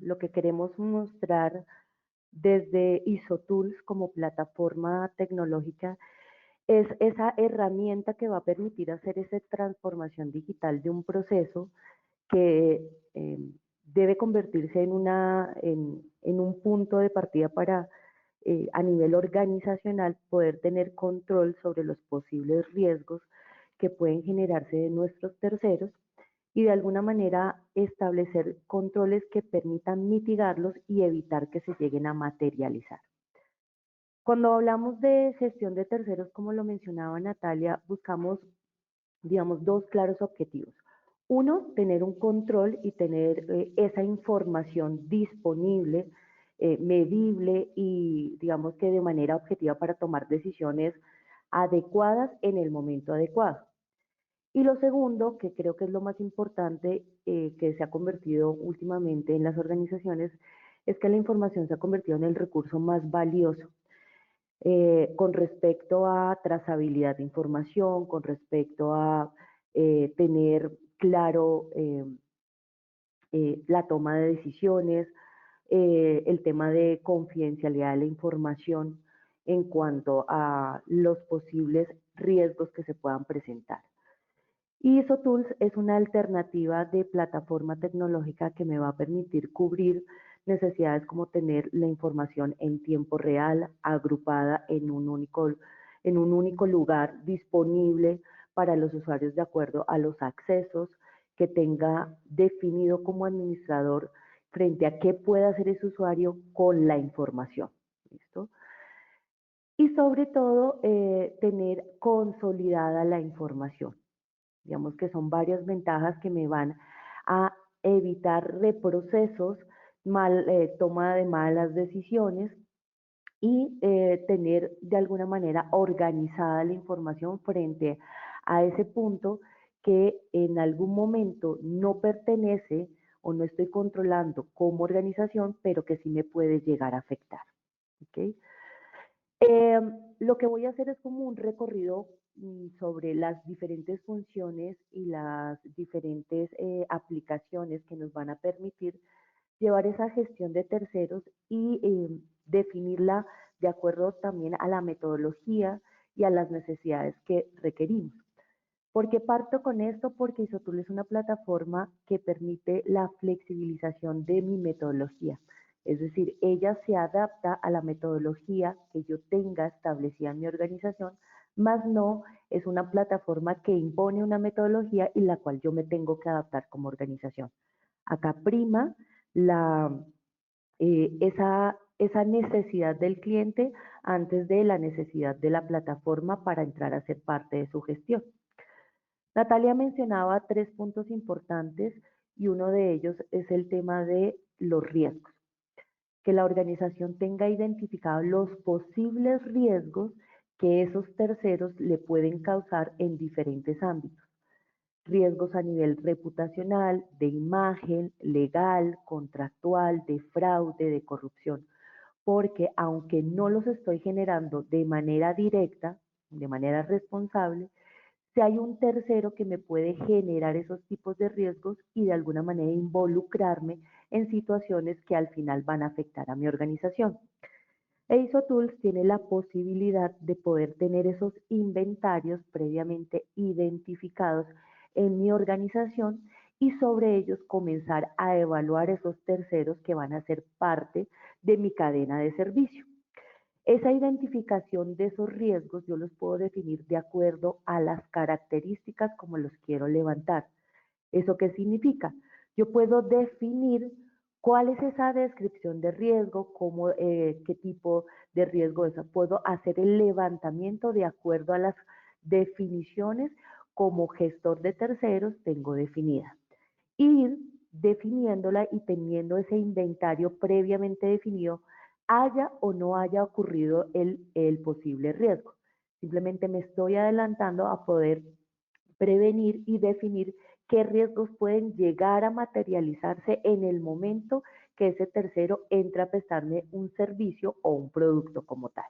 lo que queremos mostrar desde ISOTools como plataforma tecnológica es esa herramienta que va a permitir hacer esa transformación digital de un proceso que debe convertirse en un punto de partida para a nivel organizacional poder tener control sobre los posibles riesgos que pueden generarse de nuestros terceros y de alguna manera establecer controles que permitan mitigarlos y evitar que se lleguen a materializar. Cuando hablamos de gestión de terceros, como lo mencionaba Natalia, buscamos, digamos, dos claros objetivos. Uno, tener un control y tener esa información disponible, medible y, digamos, que de manera objetiva para tomar decisiones adecuadas en el momento adecuado. Y lo segundo, que creo que es lo más importante que se ha convertido últimamente en las organizaciones, es que la información se ha convertido en el recurso más valioso con respecto a trazabilidad de información, con respecto a tener claro la toma de decisiones, el tema de confidencialidad de la información en cuanto a los posibles riesgos que se puedan presentar. Y ISOTools es una alternativa de plataforma tecnológica que me va a permitir cubrir necesidades como tener la información en tiempo real, agrupada en un único lugar, disponible para los usuarios de acuerdo a los accesos, que tenga definido como administrador frente a qué puede hacer ese usuario con la información. ¿Listo? Y sobre todo, tener consolidada la información. Digamos que son varias ventajas que me van a evitar reprocesos, toma de malas decisiones y tener de alguna manera organizada la información frente a ese punto que en algún momento no pertenece o no estoy controlando como organización, pero que sí me puede llegar a afectar. ¿Okay? Eh, lo que voy a hacer es como un recorrido sobre las diferentes funciones y las diferentes aplicaciones que nos van a permitir llevar esa gestión de terceros y definirla de acuerdo también a la metodología y a las necesidades que requerimos. ¿Por qué parto con esto? Porque Isotool es una plataforma que permite la flexibilización de mi metodología. Es decir, ella se adapta a la metodología que yo tenga establecida en mi organización, más no es una plataforma que impone una metodología y la cual yo me tengo que adaptar como organización. Acá prima la, esa necesidad del cliente antes de la necesidad de la plataforma para entrar a ser parte de su gestión. Natalia mencionaba tres puntos importantes y uno de ellos es el tema de los riesgos. Que la organización tenga identificados los posibles riesgos que esos terceros le pueden causar en diferentes ámbitos. Riesgos a nivel reputacional, de imagen, legal, contractual, de fraude, de corrupción. Porque aunque no los estoy generando de manera directa, de manera responsable, si hay un tercero que me puede generar esos tipos de riesgos y de alguna manera involucrarme en situaciones que al final van a afectar a mi organización. EISO tiene la posibilidad de poder tener esos inventarios previamente identificados en mi organización y sobre ellos comenzar a evaluar esos terceros que van a ser parte de mi cadena de servicio. Esa identificación de esos riesgos yo los puedo definir de acuerdo a las características como los quiero levantar. ¿Eso qué significa? Yo puedo definir cuál es esa descripción de riesgo, qué tipo de riesgo es. Puedo hacer el levantamiento de acuerdo a las definiciones como gestor de terceros tengo definida. Ir definiéndola y teniendo ese inventario previamente definido, haya o no haya ocurrido el posible riesgo. Simplemente me estoy adelantando a poder prevenir y definir qué riesgos pueden llegar a materializarse en el momento que ese tercero entra a prestarme un servicio o un producto como tal.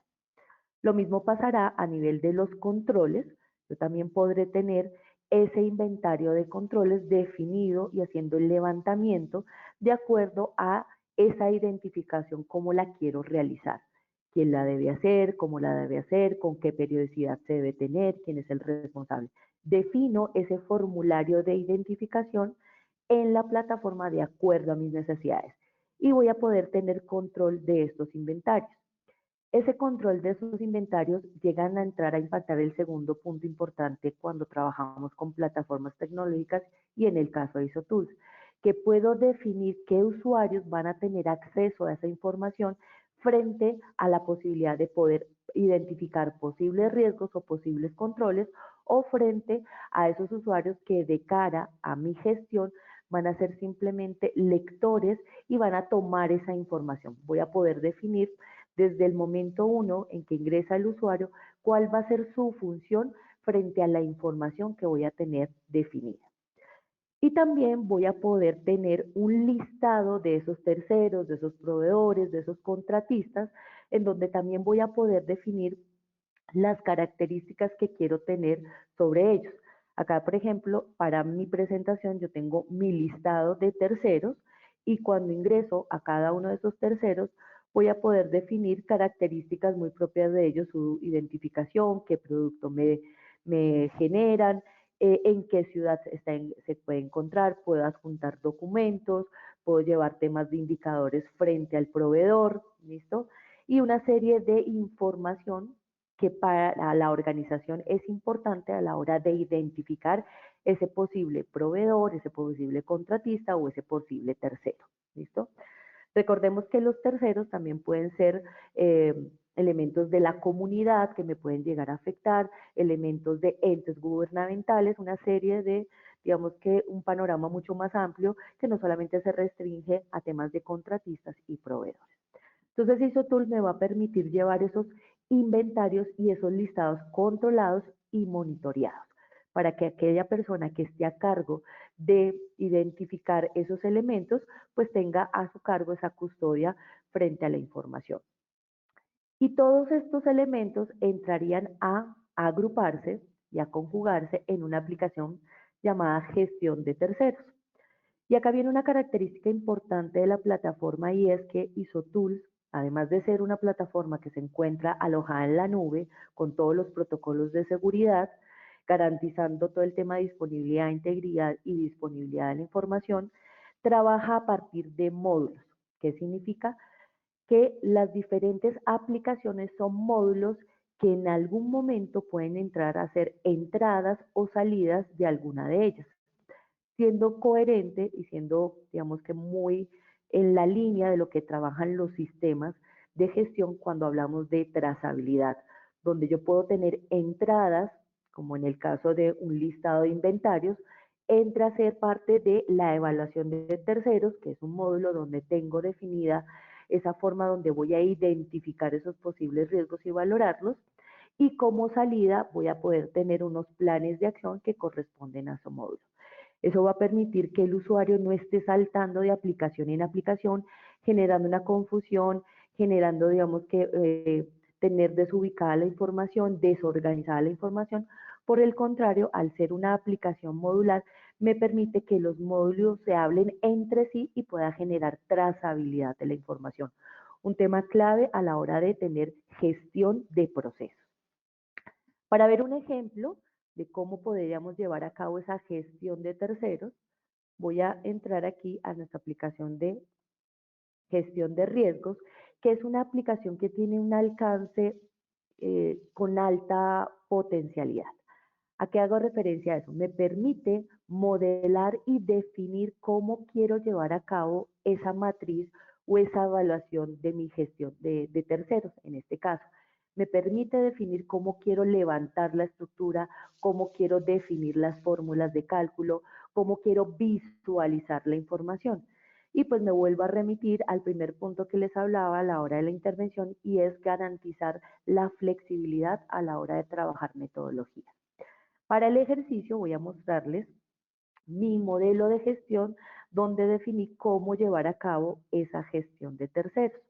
Lo mismo pasará a nivel de los controles. Yo también podré tener ese inventario de controles definido y haciendo el levantamiento de acuerdo a esa identificación, cómo la quiero realizar, quién la debe hacer, cómo la debe hacer, con qué periodicidad se debe tener, quién es el responsable. Defino ese formulario de identificación en la plataforma de acuerdo a mis necesidades y voy a poder tener control de estos inventarios. Ese control de esos inventarios llegan a entrar a impactar el segundo punto importante cuando trabajamos con plataformas tecnológicas y en el caso de ISOTools, que puedo definir qué usuarios van a tener acceso a esa información frente a la posibilidad de poder identificar posibles riesgos o posibles controles o frente a esos usuarios que de cara a mi gestión van a ser simplemente lectores y van a tomar esa información. Voy a poder definir desde el momento uno en que ingresa el usuario cuál va a ser su función frente a la información que voy a tener definida. Y también voy a poder tener un listado de esos terceros, de esos proveedores, de esos contratistas, en donde también voy a poder definir las características que quiero tener sobre ellos. Acá, por ejemplo, para mi presentación yo tengo mi listado de terceros y cuando ingreso a cada uno de esos terceros voy a poder definir características muy propias de ellos, su identificación, qué producto me generan, en qué ciudad se puede encontrar, puedo adjuntar documentos, puedo llevar temas de indicadores frente al proveedor, ¿listo? Y una serie de información que para la organización es importante a la hora de identificar ese posible proveedor, ese posible contratista o ese posible tercero. ¿Listo? Recordemos que los terceros también pueden ser elementos de la comunidad que me pueden llegar a afectar, elementos de entes gubernamentales, una serie de, digamos que un panorama mucho más amplio que no solamente se restringe a temas de contratistas y proveedores. Entonces ISOTOOL me va a permitir llevar esos inventarios y esos listados controlados y monitoreados para que aquella persona que esté a cargo de identificar esos elementos, pues tenga a su cargo esa custodia frente a la información. Y todos estos elementos entrarían a agruparse y a conjugarse en una aplicación llamada gestión de terceros. Y acá viene una característica importante de la plataforma y es que ISOTools, además de ser una plataforma que se encuentra alojada en la nube con todos los protocolos de seguridad, garantizando todo el tema de disponibilidad, integridad y disponibilidad de la información, trabaja a partir de módulos. ¿Qué significa? Que las diferentes aplicaciones son módulos que en algún momento pueden entrar a ser entradas o salidas de alguna de ellas siendo coherente y siendo, digamos que muy en la línea de lo que trabajan los sistemas de gestión cuando hablamos de trazabilidad, donde yo puedo tener entradas, como en el caso de un listado de inventarios, entra a ser parte de la evaluación de terceros, que es un módulo donde tengo definida esa forma donde voy a identificar esos posibles riesgos y valorarlos, y como salida voy a poder tener unos planes de acción que corresponden a su módulo. Eso va a permitir que el usuario no esté saltando de aplicación en aplicación, generando una confusión, generando, digamos que, tener desubicada la información, desorganizada la información. Por el contrario, al ser una aplicación modular, me permite que los módulos se hablen entre sí y pueda generar trazabilidad de la información. Un tema clave a la hora de tener gestión de procesos. Para ver un ejemplo de cómo podríamos llevar a cabo esa gestión de terceros, voy a entrar aquí a nuestra aplicación de gestión de riesgos, que es una aplicación que tiene un alcance con alta potencialidad. ¿A qué hago referencia a eso? Me permite modelar y definir cómo quiero llevar a cabo esa matriz o esa evaluación de mi gestión de terceros, en este caso. Me permite definir cómo quiero levantar la estructura, cómo quiero definir las fórmulas de cálculo, cómo quiero visualizar la información. Y pues me vuelvo a remitir al primer punto que les hablaba a la hora de la intervención y es garantizar la flexibilidad a la hora de trabajar metodología. Para el ejercicio voy a mostrarles mi modelo de gestión donde definí cómo llevar a cabo esa gestión de terceros.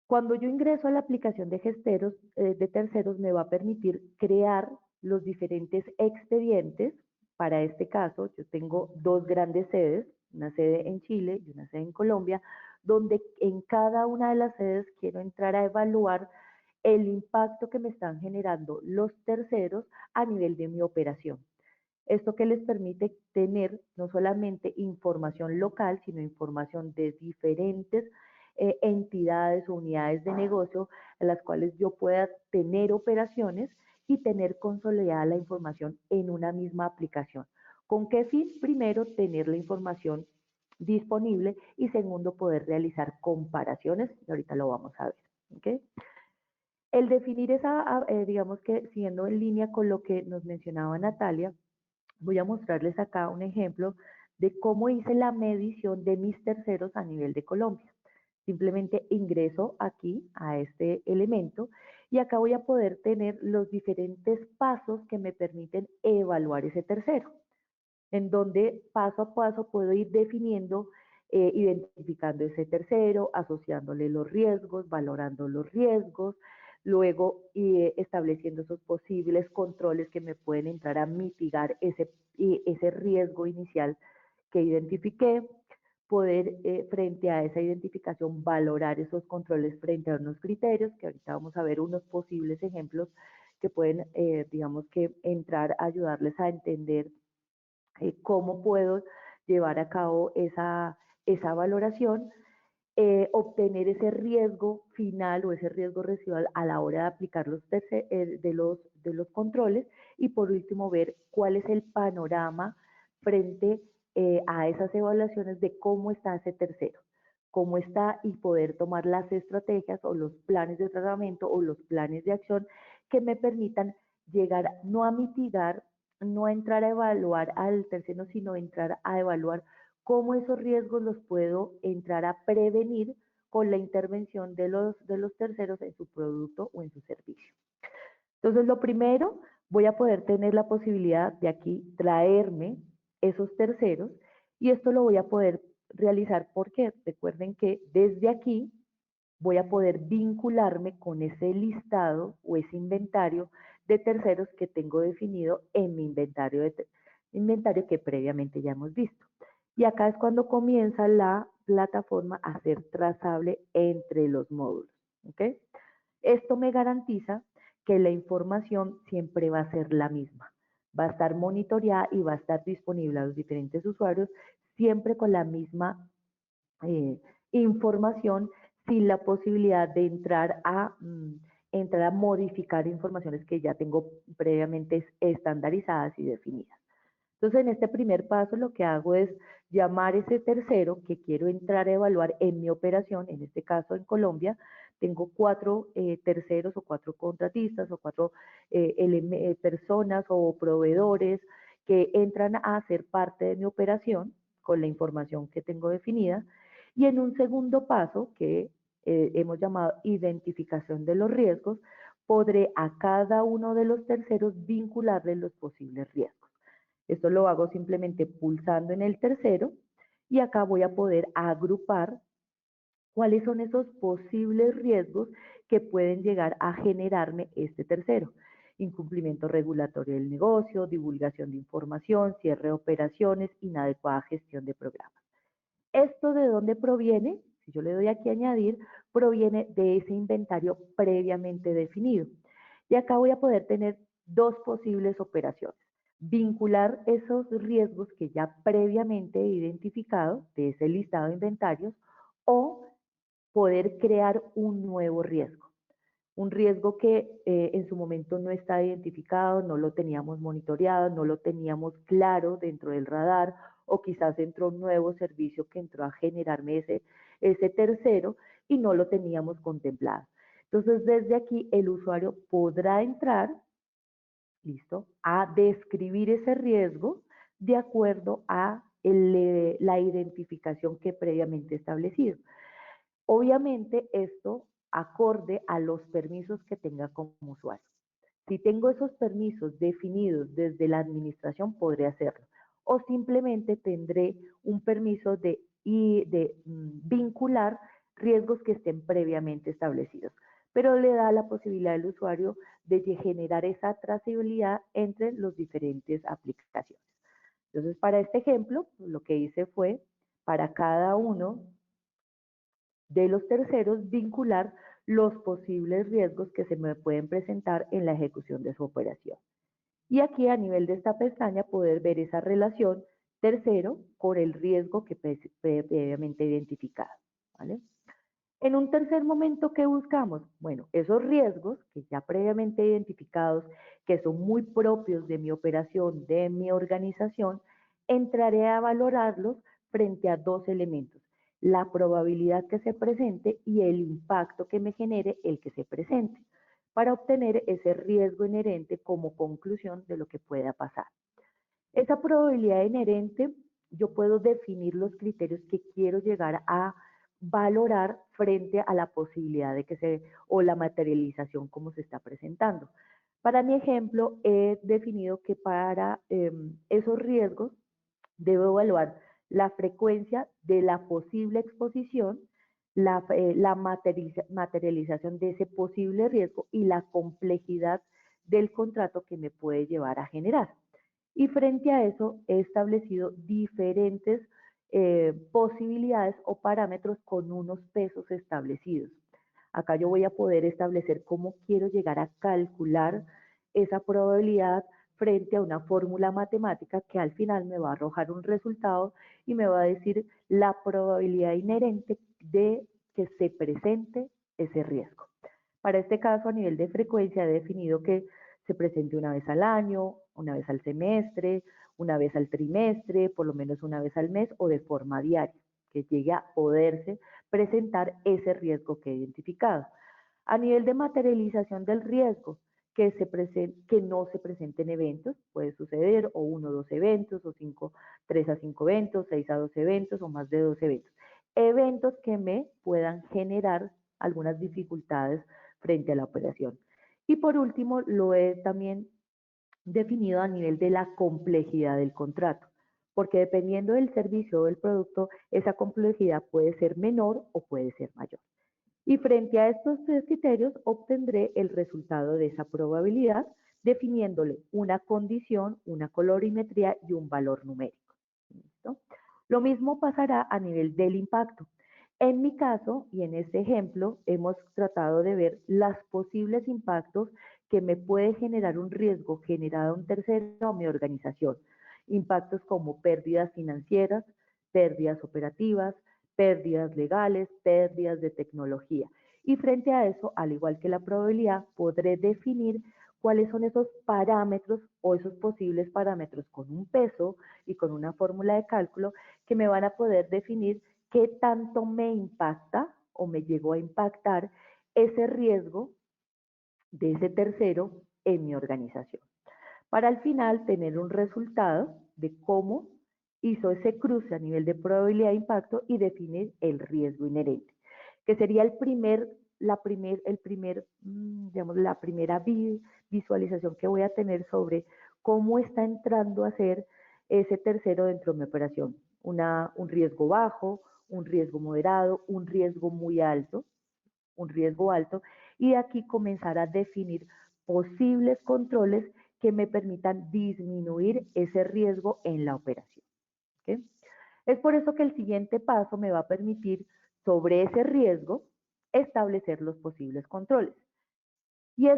Cuando yo ingreso a la aplicación de terceros me va a permitir crear los diferentes expedientes. Para este caso, yo tengo dos grandes sedes, una sede en Chile y una sede en Colombia, donde en cada una de las sedes quiero entrar a evaluar el impacto que me están generando los terceros a nivel de mi operación. Esto que les permite tener no solamente información local, sino información de diferentes entidades o unidades de negocio en las cuales yo pueda tener operaciones y tener consolidada la información en una misma aplicación. ¿Con qué fin? Primero, tener la información disponible y segundo, poder realizar comparaciones, y ahorita lo vamos a ver. ¿Okay? El definir esa, digamos que siendo en línea con lo que nos mencionaba Natalia, voy a mostrarles acá un ejemplo de cómo hice la medición de mis terceros a nivel de Colombia. Simplemente ingreso aquí a este elemento y acá voy a poder tener los diferentes pasos que me permiten evaluar ese tercero, en donde paso a paso puedo ir definiendo, identificando ese tercero, asociándole los riesgos, valorando los riesgos, luego estableciendo esos posibles controles que me pueden entrar a mitigar ese riesgo inicial que identifiqué, poder frente a esa identificación valorar esos controles frente a unos criterios, que ahorita vamos a ver unos posibles ejemplos que pueden, digamos que entrar a ayudarles a entender cómo puedo llevar a cabo esa valoración, obtener ese riesgo final o ese riesgo residual a la hora de aplicar de los controles y por último ver cuál es el panorama frente a esas evaluaciones de cómo está ese tercero, cómo está y poder tomar las estrategias o los planes de tratamiento o los planes de acción que me permitan llegar no a mitigar, no a entrar a evaluar al tercero, sino entrar a evaluar cómo esos riesgos los puedo entrar a prevenir con la intervención de los terceros en su producto o en su servicio. Entonces, lo primero, voy a poder tener la posibilidad de aquí traerme esos terceros y esto lo voy a poder realizar porque recuerden que desde aquí voy a poder vincularme con ese listado o ese inventario de terceros que tengo definido en mi inventario que previamente ya hemos visto. Y acá es cuando comienza la plataforma a ser trazable entre los módulos. ¿Okay? Esto me garantiza que la información siempre va a ser la misma. Va a estar monitoreada y va a estar disponible a los diferentes usuarios siempre con la misma eh, información sin la posibilidad de entrar a modificar informaciones que ya tengo previamente estandarizadas y definidas. Entonces, en este primer paso lo que hago es llamar ese tercero que quiero entrar a evaluar en mi operación, en este caso en Colombia, tengo 4 terceros o 4 contratistas o 4 personas o proveedores que entran a ser parte de mi operación con la información que tengo definida. Y en un segundo paso, que hemos llamado identificación de los riesgos, podré a cada uno de los terceros vincularle los posibles riesgos. Esto lo hago simplemente pulsando en el tercero y acá voy a poder agrupar cuáles son esos posibles riesgos que pueden llegar a generarme este tercero. Incumplimiento regulatorio del negocio, divulgación de información, cierre de operaciones, inadecuada gestión de programas. ¿Esto de dónde proviene? Si yo le doy aquí a añadir, proviene de ese inventario previamente definido. Y acá voy a poder tener dos posibles operaciones. Vincular esos riesgos que ya previamente he identificado de ese listado de inventarios o poder crear un nuevo riesgo. Un riesgo que en su momento no está identificado, no lo teníamos monitoreado, no lo teníamos claro dentro del radar o quizás entró un nuevo servicio que entró a generarme ese tercero y no lo teníamos contemplado. Entonces, desde aquí el usuario podrá entrar, listo, a describir ese riesgo de acuerdo a la identificación que previamente establecido. Obviamente esto acorde a los permisos que tenga como usuario. Si tengo esos permisos definidos desde la administración, podré hacerlo. O simplemente tendré un permiso de vincular riesgos que estén previamente establecidos. Pero le da la posibilidad al usuario de generar esa trazabilidad entre las diferentes aplicaciones. Entonces, para este ejemplo, lo que hice fue, para cada uno de los terceros vincular los posibles riesgos que se me pueden presentar en la ejecución de su operación. Y aquí a nivel de esta pestaña poder ver esa relación tercero con el riesgo que previamente identificado. ¿Vale? En un tercer momento, ¿qué buscamos? Bueno, esos riesgos que ya previamente identificados, que son muy propios de mi operación, de mi organización, entraré a valorarlos frente a dos elementos, la probabilidad que se presente y el impacto que me genere el que se presente, para obtener ese riesgo inherente como conclusión de lo que pueda pasar. Esa probabilidad inherente, yo puedo definir los criterios que quiero llegar a valorar frente a la posibilidad de que o la materialización como se está presentando. Para mi ejemplo, he definido que para esos riesgos debo evaluar la frecuencia de la posible exposición, la materialización de ese posible riesgo y la complejidad del contrato que me puede llevar a generar. Y frente a eso he establecido diferentes posibilidades o parámetros con unos pesos establecidos. Acá yo voy a poder establecer cómo quiero llegar a calcular esa probabilidad frente a una fórmula matemática que al final me va a arrojar un resultado y me va a decir la probabilidad inherente de que se presente ese riesgo. Para este caso, a nivel de frecuencia, he definido que se presente una vez al año, una vez al semestre, una vez al trimestre, por lo menos una vez al mes o de forma diaria, que llegue a poderse presentar ese riesgo que he identificado. A nivel de materialización del riesgo, que no se presenten eventos, puede suceder o 1 o 2 eventos, o 3 a 5 eventos, 6 a 12 eventos o más de 12 eventos. Eventos que me puedan generar algunas dificultades frente a la operación. Y por último, lo he también definido a nivel de la complejidad del contrato, porque dependiendo del servicio o del producto, esa complejidad puede ser menor o puede ser mayor. Y frente a estos tres criterios, obtendré el resultado de esa probabilidad, definiéndole una condición, una colorimetría y un valor numérico. ¿Listo? Lo mismo pasará a nivel del impacto. En mi caso, y en este ejemplo, hemos tratado de ver los posibles impactos que me puede generar un riesgo generado a un tercero a mi organización. Impactos como pérdidas financieras, pérdidas operativas, pérdidas legales, pérdidas de tecnología. Y frente a eso, al igual que la probabilidad, podré definir cuáles son esos parámetros o esos posibles parámetros con un peso y con una fórmula de cálculo que me van a poder definir qué tanto me impacta o me llegó a impactar ese riesgo de ese tercero en mi organización. Para al final tener un resultado de cómo hizo ese cruce a nivel de probabilidad de impacto y definir el riesgo inherente, que sería la primera visualización que voy a tener sobre cómo está entrando a ser ese tercero dentro de mi operación. Un riesgo bajo, un riesgo moderado, un riesgo muy alto, un riesgo alto, y de aquí comenzar a definir posibles controles que me permitan disminuir ese riesgo en la operación. ¿Okay? Es por eso que el siguiente paso me va a permitir, sobre ese riesgo, establecer los posibles controles. Y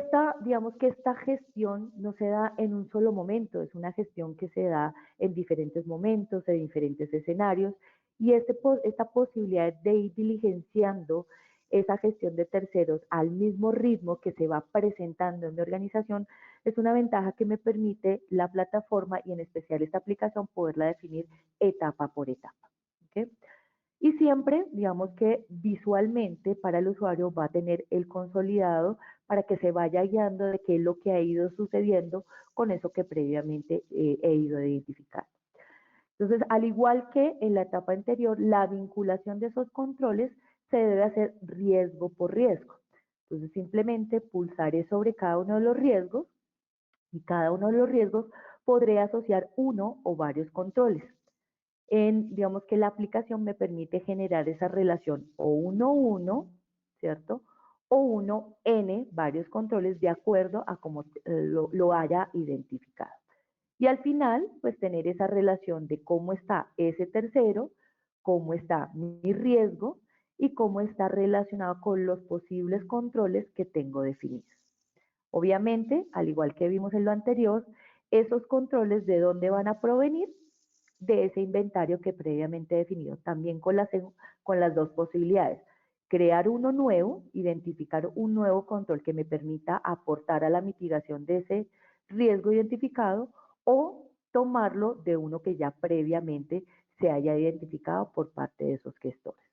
digamos que esta gestión no se da en un solo momento, es una gestión que se da en diferentes momentos, en diferentes escenarios, y esta posibilidad de ir diligenciando esa gestión de terceros al mismo ritmo que se va presentando en mi organización es una ventaja que me permite la plataforma y en especial esta aplicación poderla definir etapa por etapa. ¿Okay? Y siempre, digamos que visualmente para el usuario va a tener el consolidado para que se vaya guiando de qué es lo que ha ido sucediendo con eso que previamente he ido identificando. Entonces, al igual que en la etapa anterior, la vinculación de esos controles se debe hacer riesgo por riesgo. Entonces, simplemente pulsaré sobre cada uno de los riesgos y cada uno de los riesgos podré asociar uno o varios controles. Digamos que la aplicación me permite generar esa relación o 1-1, ¿cierto? O 1N, varios controles de acuerdo a cómo lo haya identificado. Y al final, pues tener esa relación de cómo está ese tercero, cómo está mi riesgo y cómo está relacionado con los posibles controles que tengo definidos. Obviamente, al igual que vimos en lo anterior, esos controles de dónde van a provenir de ese inventario que previamente he definido, también con las dos posibilidades. Crear uno nuevo, identificar un nuevo control que me permita aportar a la mitigación de ese riesgo identificado o tomarlo de uno que ya previamente se haya identificado por parte de esos gestores.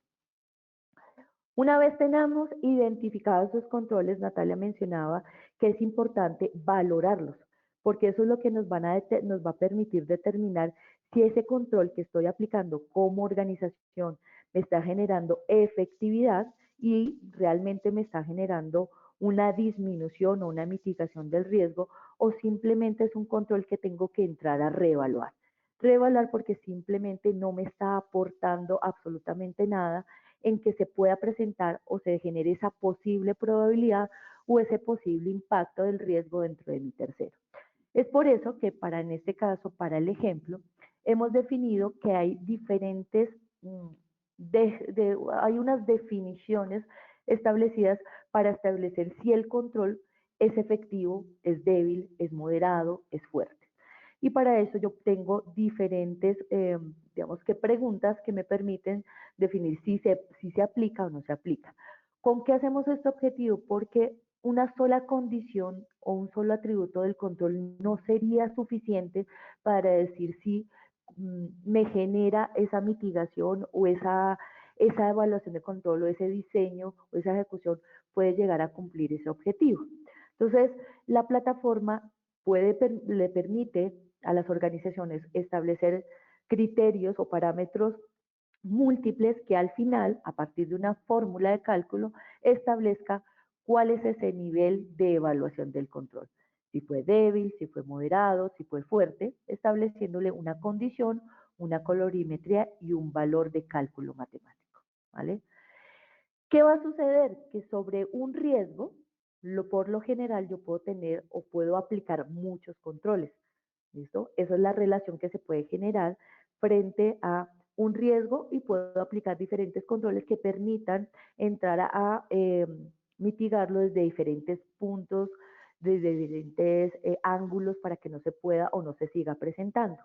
Una vez tenemos identificados esos controles, Natalia mencionaba que es importante valorarlos, porque eso es lo que nos va a permitir determinar si ese control que estoy aplicando como organización me está generando efectividad y realmente me está generando una disminución o una mitigación del riesgo, o simplemente es un control que tengo que entrar a reevaluar. Reevaluar porque simplemente no me está aportando absolutamente nada en que se pueda presentar o se genere esa posible probabilidad o ese posible impacto del riesgo dentro de mi tercero. Es por eso que en este caso, para el ejemplo, hemos definido que hay diferentes, hay unas definiciones establecidas para establecer si el control es efectivo, es débil, es moderado, es fuerte. Y para eso yo tengo diferentes, digamos que preguntas que me permiten definir si se aplica o no se aplica. ¿Con qué hacemos este objetivo? Porque una sola condición o un solo atributo del control no sería suficiente para decir si me genera esa mitigación o esa evaluación de control o ese diseño o esa ejecución puede llegar a cumplir ese objetivo. Entonces, la plataforma le permite a las organizaciones establecer criterios o parámetros múltiples que al final, a partir de una fórmula de cálculo, establezca cuál es ese nivel de evaluación del control. Si fue débil, si fue moderado, si fue fuerte, estableciéndole una condición, una colorimetría y un valor de cálculo matemático. ¿Vale? ¿Qué va a suceder? Que sobre un riesgo, por lo general yo puedo tener o puedo aplicar muchos controles. ¿Listo? Esa es la relación que se puede generar frente a un riesgo y puedo aplicar diferentes controles que permitan entrar a mitigarlo desde diferentes puntos, desde diferentes ángulos para que no se pueda o no se siga presentando.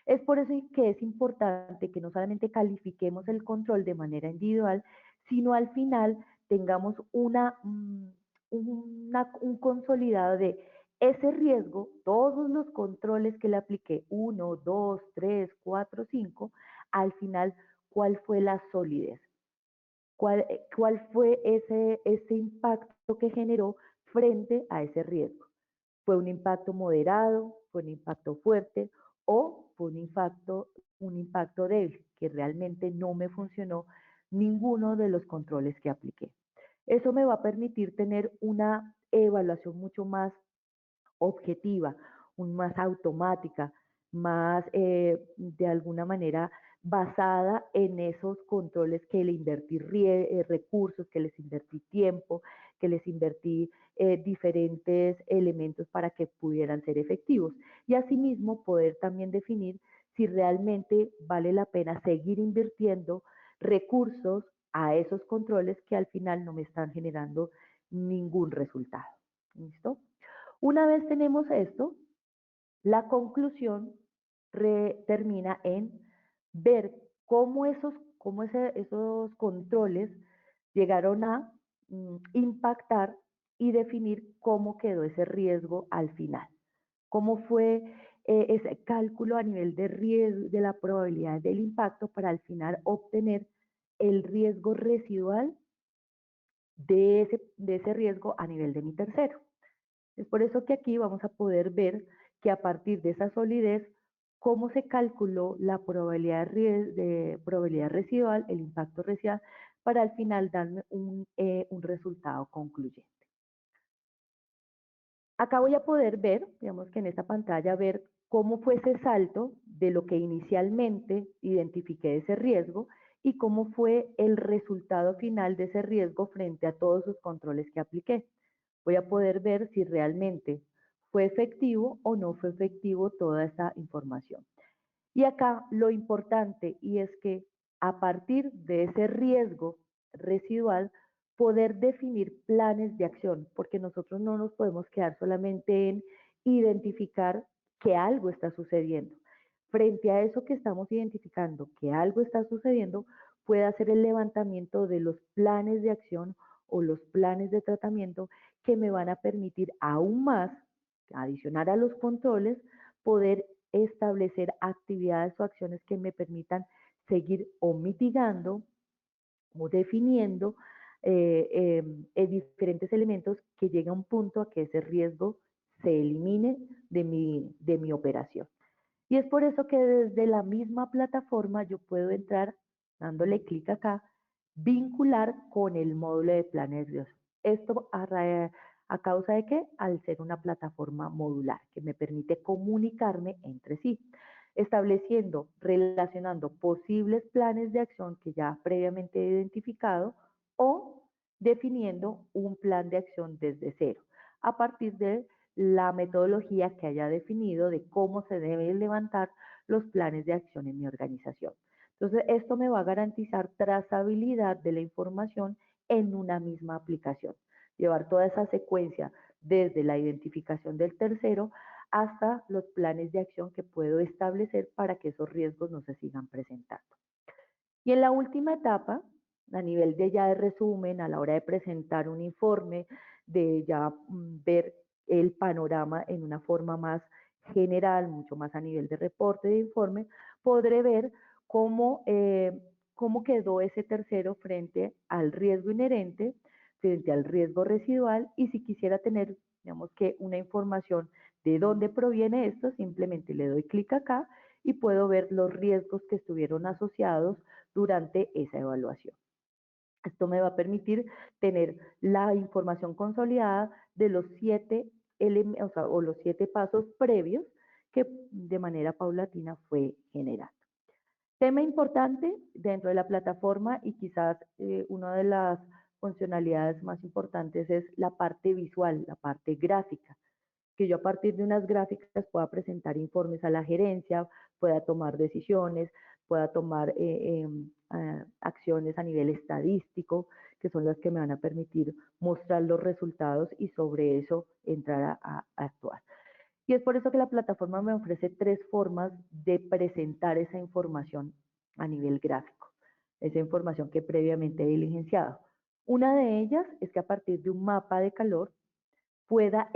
Es por eso que es importante que no solamente califiquemos el control de manera individual, sino al final tengamos un consolidado de ese riesgo, todos los controles que le apliqué, 1, 2, 3, 4, 5, al final, ¿cuál fue la solidez? ¿Cuál fue ese impacto que generó frente a ese riesgo? ¿Fue un impacto moderado? ¿Fue un impacto fuerte? ¿O fue un impacto débil que realmente no me funcionó ninguno de los controles que apliqué? Eso me va a permitir tener una evaluación mucho más objetiva, más automática, más de alguna manera basada en esos controles que le invertí recursos, que les invertí tiempo, que les invertí diferentes elementos para que pudieran ser efectivos. Y asimismo poder también definir si realmente vale la pena seguir invirtiendo recursos a esos controles que al final no me están generando ningún resultado. ¿Listo? Una vez tenemos esto, la conclusión termina en ver esos controles llegaron a impactar y definir cómo quedó ese riesgo al final. Cómo fue ese cálculo a nivel de riesgo, de la probabilidad del impacto para al final obtener el riesgo residual de ese riesgo a nivel de mi tercero. Es por eso que aquí vamos a poder ver que a partir de esa solidez, cómo se calculó la probabilidad residual, el impacto residual, para al final darme un resultado concluyente. Acá voy a poder ver, digamos que en esta pantalla, ver cómo fue ese salto de lo que inicialmente identifiqué de ese riesgo y cómo fue el resultado final de ese riesgo frente a todos los controles que apliqué. Voy a poder ver si realmente fue efectivo o no fue efectivo toda esa información. Y acá lo importante y es que a partir de ese riesgo residual, poder definir planes de acción, porque nosotros no nos podemos quedar solamente en identificar que algo está sucediendo. Frente a eso que estamos identificando, que algo está sucediendo, puede hacer el levantamiento de los planes de acción o los planes de tratamiento que me van a permitir aún más, adicionar a los controles, poder establecer actividades o acciones que me permitan seguir o mitigando o definiendo diferentes elementos que llegue a un punto a que ese riesgo se elimine de mi operación. Y es por eso que desde la misma plataforma yo puedo entrar dándole clic acá, vincular con el módulo de planes de acción. Esto a causa de que al ser una plataforma modular que me permite comunicarme entre sí, estableciendo, relacionando posibles planes de acción que ya previamente he identificado o definiendo un plan de acción desde cero, a partir de la metodología que haya definido de cómo se deben levantar los planes de acción en mi organización. Entonces, esto me va a garantizar trazabilidad de la información en una misma aplicación. Llevar toda esa secuencia desde la identificación del tercero hasta los planes de acción que puedo establecer para que esos riesgos no se sigan presentando. Y en la última etapa, a nivel de ya de resumen, a la hora de presentar un informe, de ya ver el panorama en una forma más general, mucho más a nivel de reporte de informe, podré ver cómo, cómo quedó ese tercero frente al riesgo inherente, frente al riesgo residual, y si quisiera tener, digamos que una información de dónde proviene esto, simplemente le doy clic acá y puedo ver los riesgos que estuvieron asociados durante esa evaluación. Esto me va a permitir tener la información consolidada de los 7 o los 7 pasos previos que de manera paulatina fue generando. Tema importante dentro de la plataforma y quizás una de las funcionalidades más importantes es la parte visual, la parte gráfica, que yo a partir de unas gráficas pueda presentar informes a la gerencia, pueda tomar decisiones, pueda tomar acciones a nivel estadístico, que son las que me van a permitir mostrar los resultados y sobre eso entrar a actuar. Y es por eso que la plataforma me ofrece 3 formas de presentar esa información a nivel gráfico, esa información que previamente he diligenciado. Una de ellas es que a partir de un mapa de calor pueda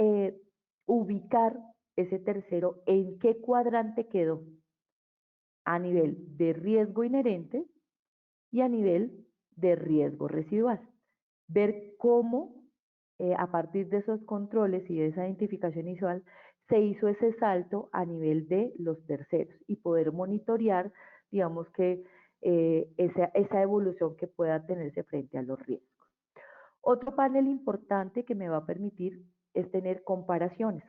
ubicar ese tercero en qué cuadrante quedó a nivel de riesgo inherente y a nivel de riesgo residual. Ver cómo a partir de esos controles y de esa identificación visual se hizo ese salto a nivel de los terceros y poder monitorear, digamos que esa evolución que pueda tenerse frente a los riesgos. Otro panel importante que me va a permitir es tener comparaciones.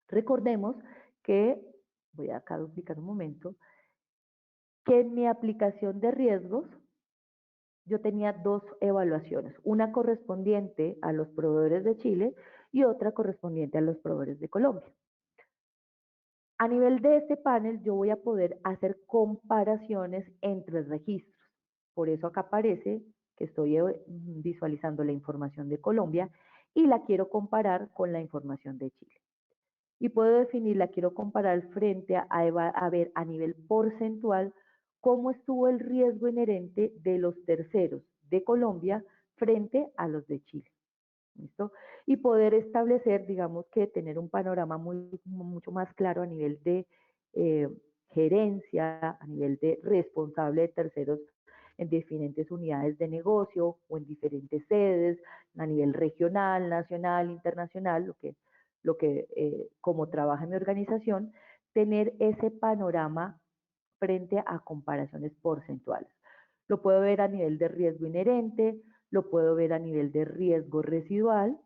Recordemos que, voy acá a duplicar un momento, que en mi aplicación de riesgos yo tenía 2 evaluaciones, una correspondiente a los proveedores de Chile y otra correspondiente a los proveedores de Colombia. A nivel de este panel yo voy a poder hacer comparaciones entre registros. Por eso acá aparece que estoy visualizando la información de Colombia y la quiero comparar con la información de Chile. Y puedo definirla, quiero comparar frente a ver a nivel porcentual cómo estuvo el riesgo inherente de los terceros de Colombia frente a los de Chile. ¿Listo? Y poder establecer, digamos que tener un panorama mucho más claro a nivel de eh, gerencia, a nivel de responsable de terceros en diferentes unidades de negocio o en diferentes sedes, a nivel regional, nacional, internacional, como trabaja mi organización, tener ese panorama frente a comparaciones porcentuales. Lo puedo ver a nivel de riesgo inherente, lo puedo ver a nivel de riesgo residual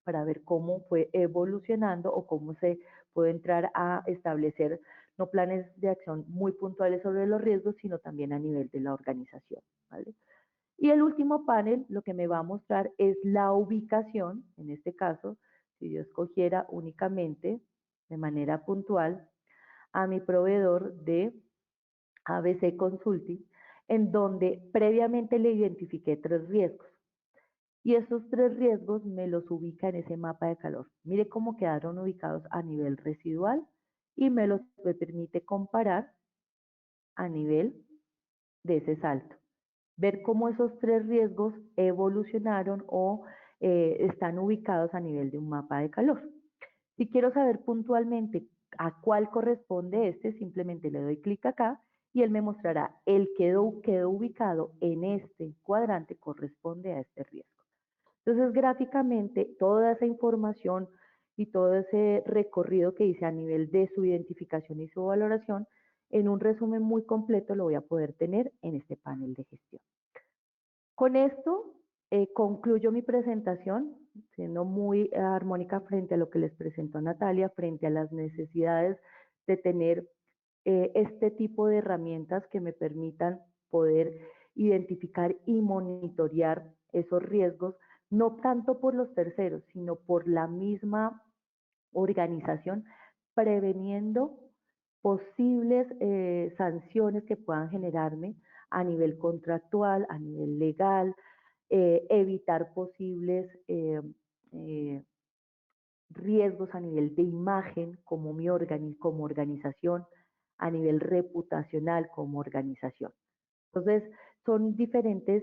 para ver cómo fue evolucionando o cómo se puede entrar a establecer no planes de acción muy puntuales sobre los riesgos, sino también a nivel de la organización. ¿Vale? Y el último panel lo que me va a mostrar es la ubicación, en este caso, si yo escogiera únicamente de manera puntual a mi proveedor de ABC Consulting, en donde previamente le identifiqué 3 riesgos. Y esos 3 riesgos me los ubica en ese mapa de calor. Mire cómo quedaron ubicados a nivel residual y me permite comparar a nivel de ese salto. Ver cómo esos 3 riesgos evolucionaron o están ubicados a nivel de un mapa de calor. Si quiero saber puntualmente a cuál corresponde este, simplemente le doy clic acá y él me mostrará el que quedó ubicado en este cuadrante corresponde a este riesgo. Entonces, gráficamente, toda esa información y todo ese recorrido que hice a nivel de su identificación y su valoración, en un resumen muy completo lo voy a poder tener en este panel de gestión. Con esto concluyo mi presentación, siendo muy armónica frente a lo que les presentó Natalia, frente a las necesidades de tener este tipo de herramientas que me permitan poder identificar y monitorear esos riesgos, no tanto por los terceros, sino por la misma organización, preveniendo posibles sanciones que puedan generarme a nivel contractual, a nivel legal, evitar posibles eh, riesgos a nivel de imagen como organización, a nivel reputacional como organización. Entonces, son diferentes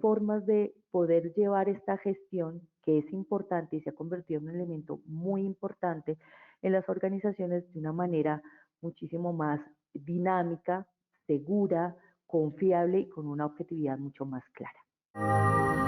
formas de poder llevar esta gestión que es importante y se ha convertido en un elemento muy importante en las organizaciones de una manera muchísimo más dinámica, segura, confiable y con una objetividad mucho más clara.